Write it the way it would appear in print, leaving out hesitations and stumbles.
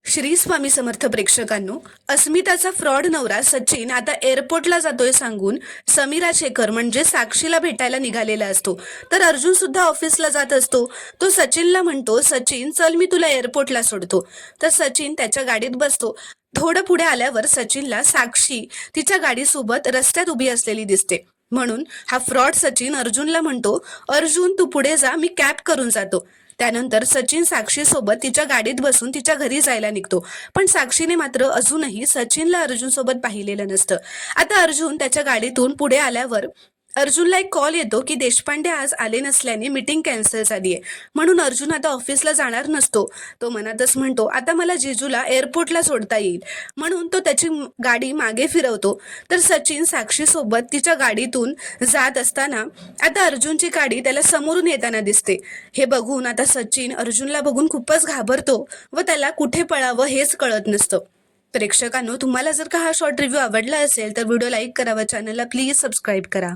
Shri Swami Samarth प्रेक्षकांनो, अस्मिताचा fraud नवरा सचिन आता एअरपोर्टला जातोय सांगून समीरा शेखर म्हणजे साक्षीला भेटायला निघालेला असतो. तर अर्जुन सुद्धा ऑफिसला जात असतो. तो सचिनला म्हणतो, सचिन चल मी तुला एअरपोर्टला सोडतो. तर सचिन त्याच्या गाडीत बसतो. थोडं पुढे आल्यावर सचिनला साक्षी तिच्या गाडीसोबत रस्त्यात उभी असलेली दिसते. म्हणून हा फ्रॉड सचिन अर्जुनला म्हणतो, अर्जुन तू पुढे जा, मी कॅब करून जातो. त्यानंतर सचिन साक्षी सोबत तिच्या गाडीत बसून तिच्या घरी जायला निघतो. पण साक्षीने मात्र अजूनही सचिनला अर्जुन सोबत पाहिलेलं नसतं. आता अर्जुन त्याच्या गाडीतून पुढे आल्यावर अर्जुनला एक कॉल येतो की देशपांडे आज आले नसल्याने मीटिंग कॅन्सल झाली आहे. म्हणून अर्जुन आता ऑफिसला जाणार नसतो. तो मनातच म्हणतो, आता मला जिजूला एअरपोर्टला सोडता येईल. म्हणून तो त्याची गाडी मागे फिरवतो. तर सचिन साक्षी सोबत तिच्या गाडीतून जात असताना आता अर्जुनची गाडी त्याला समोरून येताना दिसते. हे बघून आता सचिन अर्जुनला बघून खूपच घाबरतो व त्याला कुठे पळावं हेच कळत नसतं. प्रेक्षकांनो, तुम्हाला जर का हा शॉर्ट रिव्ह्यू आवडला असेल तर व्हिडिओ लाईक करा व चॅनलला प्लीज सबस्क्राईब करा.